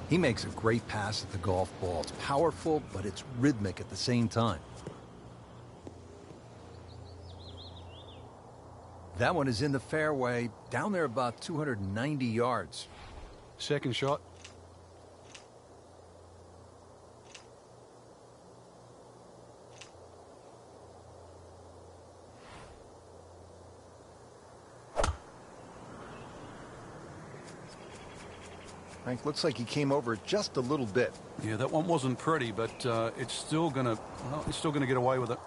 He makes a great pass at the golf ball. It's powerful, but it's rhythmic at the same time. That one is in the fairway, down there about 290 yards. Second shot. Frank, looks like he came over just a little bit. Yeah, that one wasn't pretty, but it's still gonna get away with it.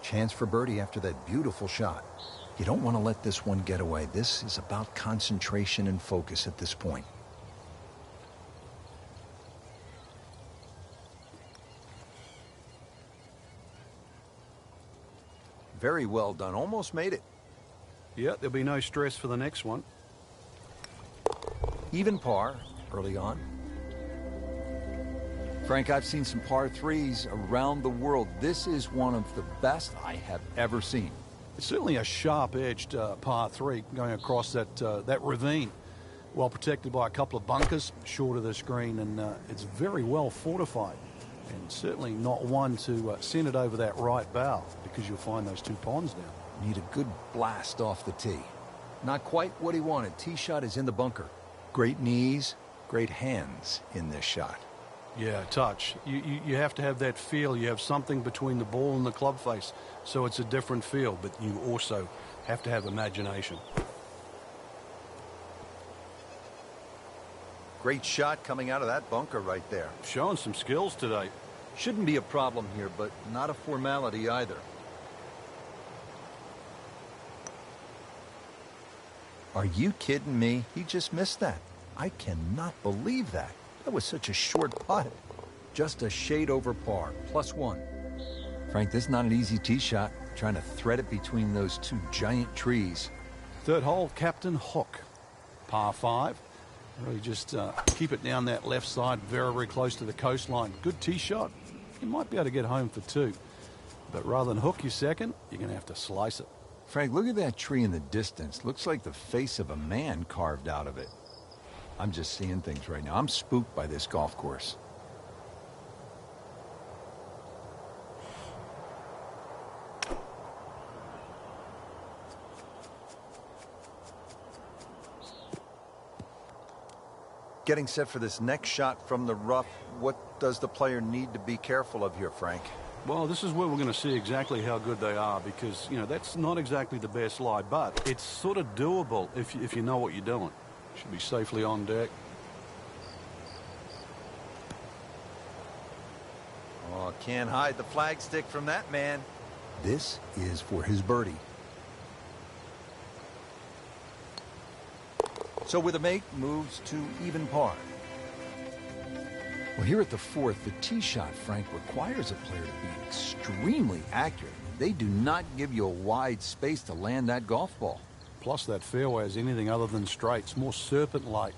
Chance for birdie after that beautiful shot. You don't want to let this one get away. This is about concentration and focus at this point. Very well done. Almost made it. Yeah, there'll be no stress for the next one. Even par early on. Frank, I've seen some par threes around the world. This is one of the best I have ever seen. It's certainly a sharp-edged par three going across that ravine. Well protected by a couple of bunkers short of the screen, and it's very well fortified. And certainly not one to send it over that right bow, because you'll find those two ponds down. Need a good blast off the tee. Not quite what he wanted. Tee shot is in the bunker. Great knees, great hands in this shot. Yeah, touch. You have to have that feel. You have something between the ball and the club face, so it's a different feel, but you also have to have imagination. Great shot coming out of that bunker right there. Showing some skills today. Shouldn't be a problem here, but not a formality either. Are you kidding me? He just missed that. I cannot believe that. That was such a short putt. Just a shade over par, +1. Frank, this is not an easy tee shot. Trying to thread it between those two giant trees. Third hole, Captain Hook. Par 5. Really just keep it down that left side, very, very close to the coastline. Good tee shot. You might be able to get home for 2. But rather than hook your second, you're going to have to slice it. Frank, look at that tree in the distance. Looks like the face of a man carved out of it. I'm just seeing things right now. I'm spooked by this golf course. Getting set for this next shot from the rough. What does the player need to be careful of here, Frank? Well, this is where we're going to see exactly how good they are, because, you know, that's not exactly the best lie, but it's sort of doable if you know what you're doing. Should be safely on deck. Oh, can't hide the flagstick from that man. This is for his birdie. So with a make, moves to even par. Well, here at the fourth, the tee shot, Frank, requires a player to be extremely accurate. They do not give you a wide space to land that golf ball. Plus, that fairway is anything other than straight. It's more serpent-like.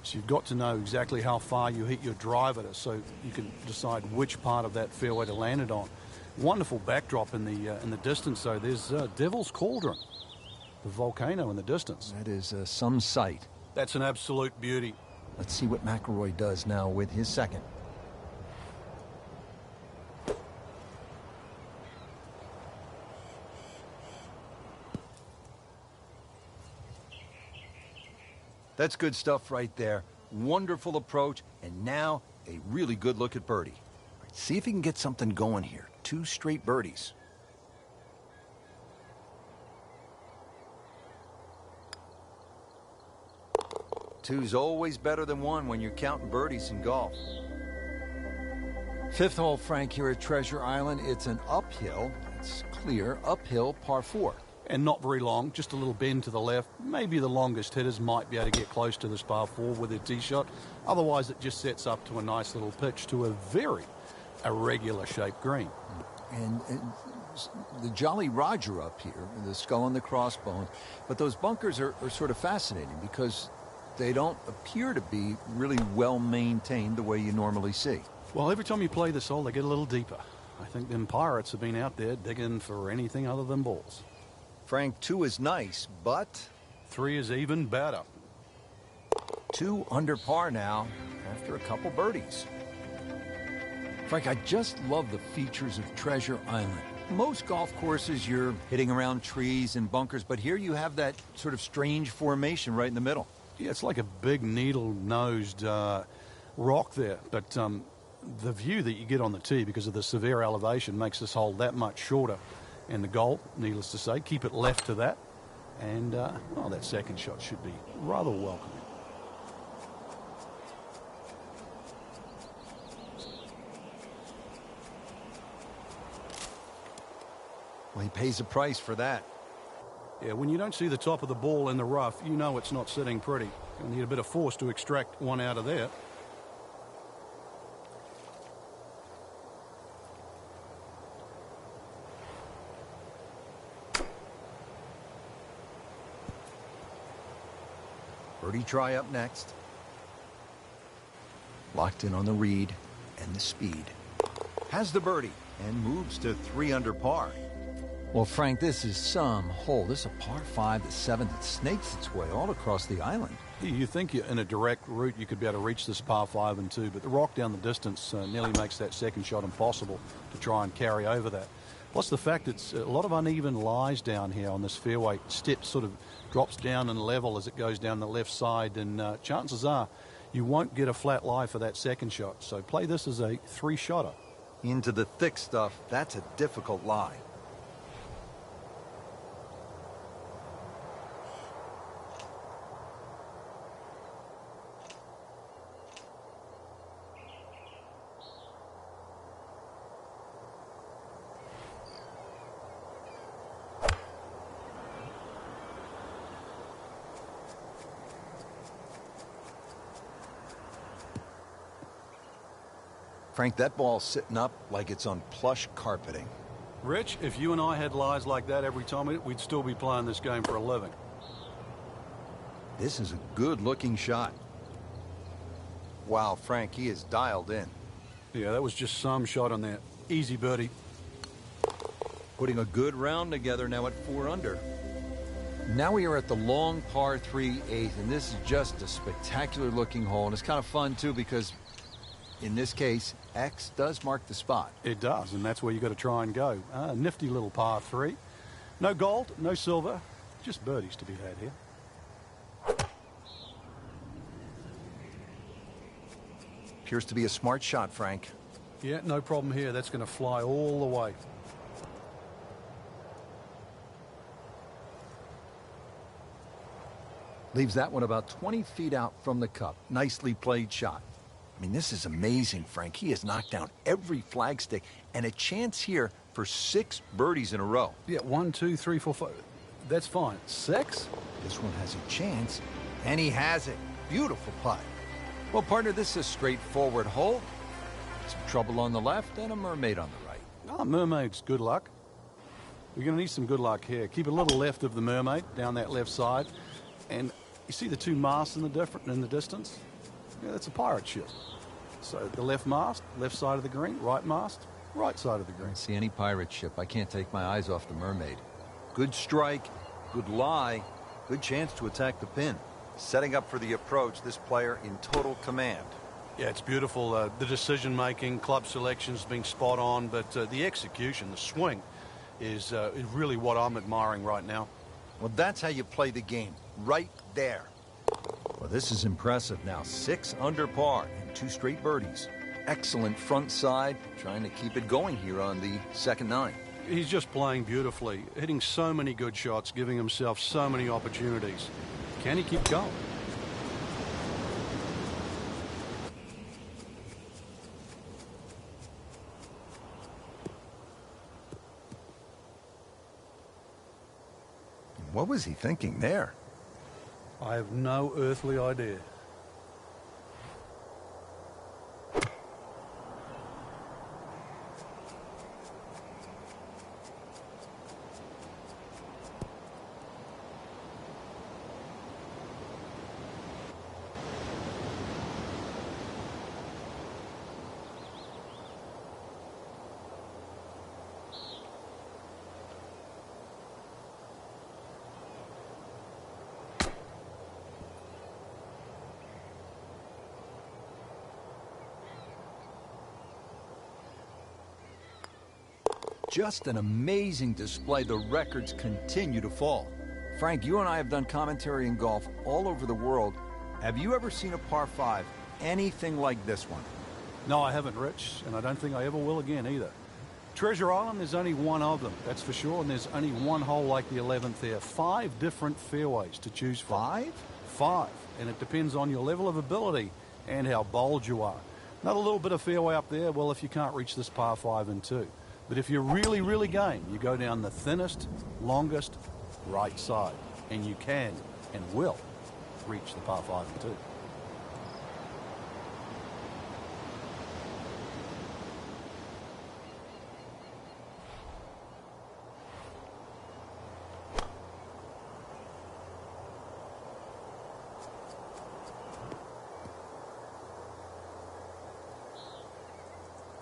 So you've got to know exactly how far you hit your drive at it, so you can decide which part of that fairway to land it on. Wonderful backdrop in the distance, though. There's Devil's Cauldron, the volcano in the distance. That is some sight. That's an absolute beauty. Let's see what McIlroy does now with his second. That's good stuff right there. Wonderful approach, and now a really good look at birdie. See if he can get something going here. 2 straight birdies. Two's always better than 1 when you're counting birdies in golf. Fifth hole, Frank, here at Treasure Island. It's an uphill. It's clear. Uphill, par 4. And not very long, just a little bend to the left. Maybe the longest hitters might be able to get close to this par 4 with their tee shot. Otherwise, it just sets up to a nice little pitch to a very irregular shaped green. And the Jolly Roger up here, the skull and the crossbones. But those bunkers are sort of fascinating because they don't appear to be really well maintained the way you normally see. Well, every time you play this hole, they get a little deeper. I think them pirates have been out there digging for anything other than balls. Frank, 2 is nice, but 3 is even better. 2 under par now after a couple birdies. Frank, I just love the features of Treasure Island. Most golf courses, you're hitting around trees and bunkers, but here you have that sort of strange formation right in the middle. Yeah, it's like a big needle-nosed rock there, but the view that you get on the tee because of the severe elevation makes this hole that much shorter. And the goal, needless to say, keep it left to that. And, well, that second shot should be rather welcoming. Well, he pays a price for that. Yeah, when you don't see the top of the ball in the rough, you know it's not sitting pretty. You'll need a bit of force to extract one out of there. Birdie try up next. Locked in on the read and the speed. Has the birdie and moves to 3 under par. Well, Frank, this is some hole. This is a par 5, the 7th. It snakes its way all across the island. You think you're in a direct route you could be able to reach this par 5 and 2, but the rock down the distance nearly makes that second shot impossible to try and carry over that. Plus the fact it's a lot of uneven lies down here on this fairway. Step sort of drops down in level as it goes down the left side, and chances are you won't get a flat lie for that second shot. So play this as a 3-shotter. Into the thick stuff, that's a difficult lie. Frank, that ball's sitting up like it's on plush carpeting. Rich, if you and I had lies like that every time, we'd still be playing this game for a living. This is a good-looking shot. Wow, Frank, he is dialed in. Yeah, that was just some shot on there. Easy birdie. Putting a good round together now at 4 under. Now we are at the long par 3 8th, and this is just a spectacular-looking hole, and it's kind of fun, too, because in this case, X does mark the spot. It does, and that's where you got to try and go. Nifty little par 3. No gold, no silver, just birdies to be had here. Appears to be a smart shot, Frank. Yeah, no problem here. That's going to fly all the way. Leaves that one about 20 feet out from the cup. Nicely played shot. I mean, this is amazing, Frank. He has knocked down every flagstick, and a chance here for 6 birdies in a row. Yeah, 1, 2, 3, 4, 5. That's fine. 6? This one has a chance, and he has it. Beautiful putt. Well, partner, this is a straightforward hole. Some trouble on the left and a mermaid on the right. Oh, mermaid's good luck. We're going to need some good luck here. Keep a little left of the mermaid down that left side. And you see the 2 masts in the distance? Yeah, that's a pirate ship. So the left mast, left side of the green, right mast, right side of the green. I don't see any pirate ship. I can't take my eyes off the mermaid. Good strike, good lie, good chance to attack the pin. Setting up for the approach, this player in total command. Yeah, it's beautiful. The decision-making, club selection's been spot on, but the execution, the swing, is really what I'm admiring right now. Well, that's how you play the game, right there. Well, this is impressive now. 6 under par and 2 straight birdies. Excellent front side, trying to keep it going here on the second 9. He's just playing beautifully, hitting so many good shots, giving himself so many opportunities. Can he keep going? What was he thinking there? I have no earthly idea. Just an amazing display. The records continue to fall. Frank, you and I have done commentary in golf all over the world. Have you ever seen a par 5 anything like this one? No, I haven't, Rich, and I don't think I ever will again either. Treasure Island, there's only one of them, that's for sure, and there's only one hole like the 11th there. 5 different fairways to choose from. 5? 5, and it depends on your level of ability and how bold you are. Another little bit of fairway up there, well, if you can't reach this par 5 and 2. But if you're really, really game, you go down the thinnest, longest right side, and you can and will reach the par 5 and 2.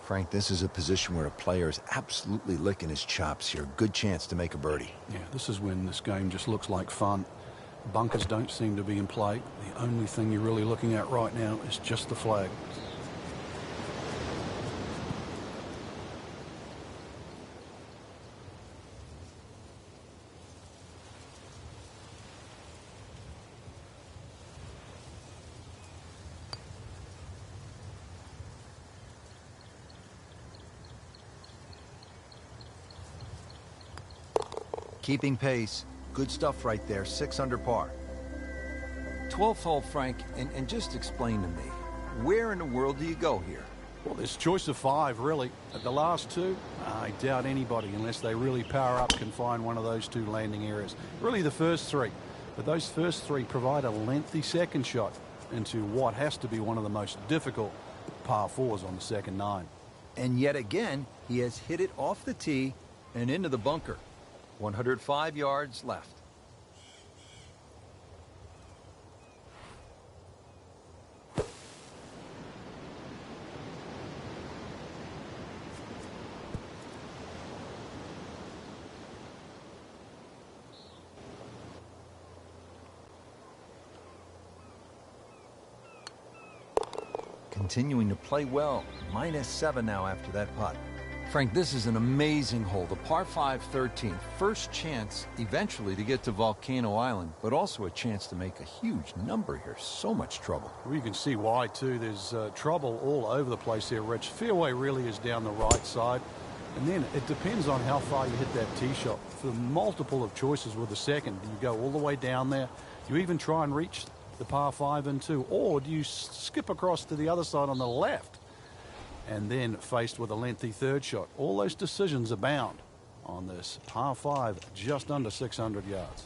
Frank, this is a position where a player is absolutely licking his chops here. Good chance to make a birdie. Yeah, this is when this game just looks like fun. Bunkers don't seem to be in play. The only thing you're really looking at right now is just the flag. Keeping pace. Good stuff right there. 6 under par. 12th hole, Frank, and just explain to me, where in the world do you go here? Well, there's choice of 5, really. At the last 2, I doubt anybody, unless they really power up, can find one of those 2 landing areas. Really the first 3. But those first 3 provide a lengthy second shot into what has to be one of the most difficult par 4s on the second 9. And yet again, he has hit it off the tee and into the bunker. 105 yards left. Continuing to play well. -7 now after that putt. Frank, this is an amazing hole. The par 5 13th. First chance eventually to get to Volcano Island, but also a chance to make a huge number here. So much trouble. Well, you can see why, too. There's trouble all over the place here, Rich. Fairway really is down the right side. And then it depends on how far you hit that tee shot. For multiple of choices with the second, do you go all the way down there? Do you even try and reach the par 5 and 2? Or do you skip across to the other side on the left? And then faced with a lengthy third shot. All those decisions abound on this par 5, just under 600 yards.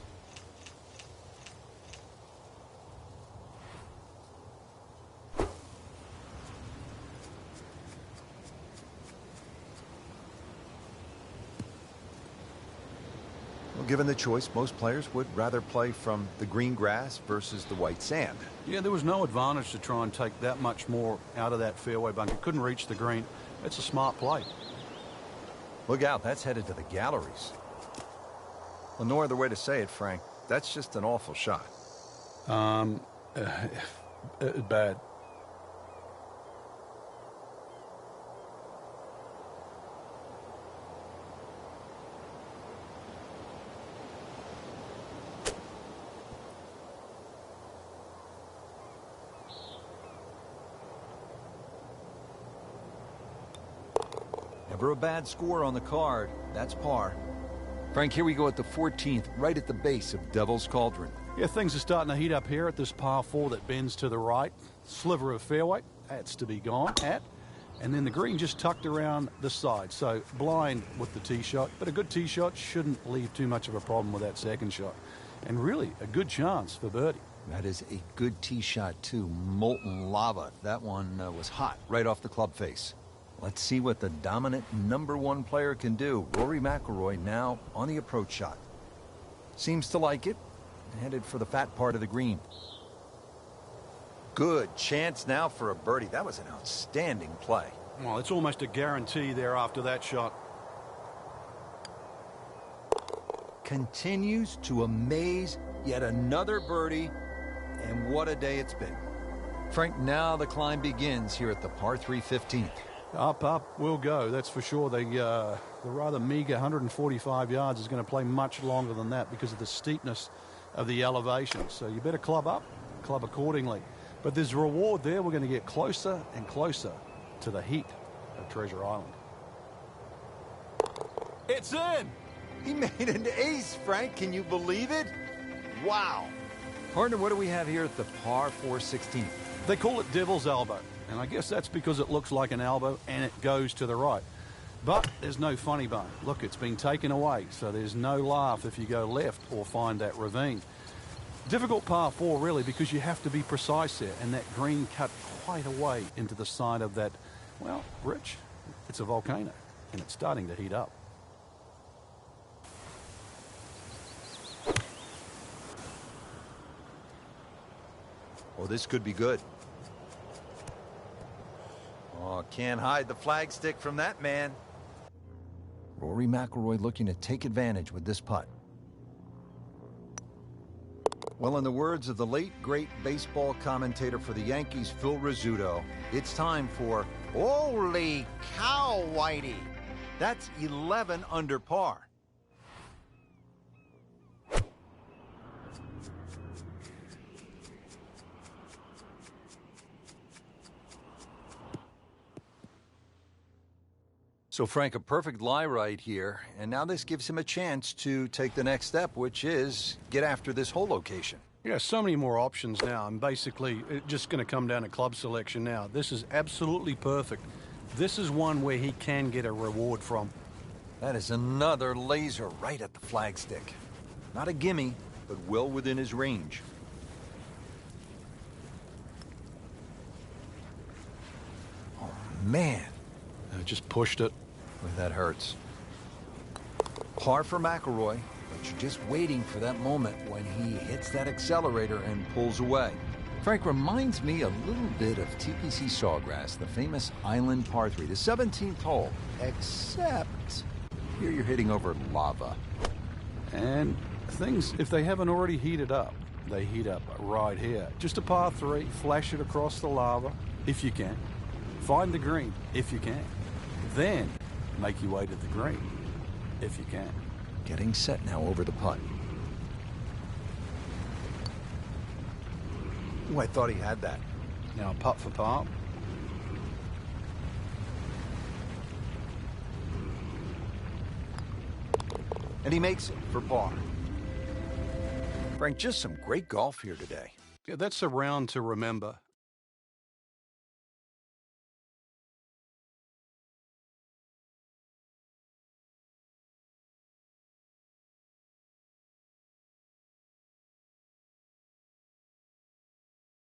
Well, given the choice, most players would rather play from the green grass versus the white sand. Yeah, there was no advantage to try and take that much more out of that fairway bunker. Couldn't reach the green. It's a smart play. Look out, that's headed to the galleries. Well, no other way to say it, Frank. That's just an awful shot. Bad. Never a bad score on the card. That's par. Frank, here we go at the 14th, right at the base of Devil's Cauldron. Yeah, things are starting to heat up here at this par 4 that bends to the right. Sliver of fairway, that's to be gone at. And then the green just tucked around the side. So blind with the tee shot, but a good tee shot shouldn't leave too much of a problem with that second shot. And really a good chance for birdie. That is a good tee shot, too. Molten lava. That one was hot right off the club face. Let's see what the dominant #1 player can do. Rory Mcilroy now on the approach shot. Seems to like it. Headed for the fat part of the green. Good chance now for a birdie. That was an outstanding play. Well, it's almost a guarantee there after that shot. Continues to amaze. Yet another birdie. And what a day it's been. Frank, now the climb begins here at the par 3 15th. Up, up we'll go, that's for sure. The rather meager 145 yards is going to play much longer than that because of the steepness of the elevation. So you better club up, club accordingly. But there's a reward there. We're going to get closer and closer to the heat of Treasure Island. It's in! He made an ace, Frank. Can you believe it? Wow. Partner, what do we have here at the par 416? They call it Devil's Elbow, and I guess that's because it looks like an elbow and it goes to the right. But there's no funny bone. Look, it's been taken away, so there's no laugh if you go left or find that ravine. Difficult par 4, really, because you have to be precise there, and that green cut quite away into the side of that, well, Rich, it's a volcano, and it's starting to heat up. Oh, this could be good. Oh, can't hide the flagstick from that man. Rory Mcilroy looking to take advantage with this putt. Well, in the words of the late, great baseball commentator for the Yankees, Phil Rizzuto, it's time for Holy Cow, Whitey. That's 11 under par. So, Frank, a perfect lie right here, and now this gives him a chance to take the next step, which is get after this hole location. Yeah, so many more options now, and basically it's just going to come down to club selection now. This is absolutely perfect. This is one where he can get a reward from. That is another laser right at the flagstick. Not a gimme, but well within his range. Oh, man. I just pushed it. Boy, that hurts. Par for McIlroy, but you're just waiting for that moment when he hits that accelerator and pulls away. Frank reminds me a little bit of TPC Sawgrass, the famous island par 3, the 17th hole, except here you're hitting over lava. And things, if they haven't already heated up, they heat up right here. Just a par 3, flash it across the lava, if you can. Find the green, if you can. Then make your way to the green, if you can. Getting set now over the putt. Oh, I thought he had that. Now putt for par. And he makes it for par. Frank, just some great golf here today. Yeah, that's a round to remember.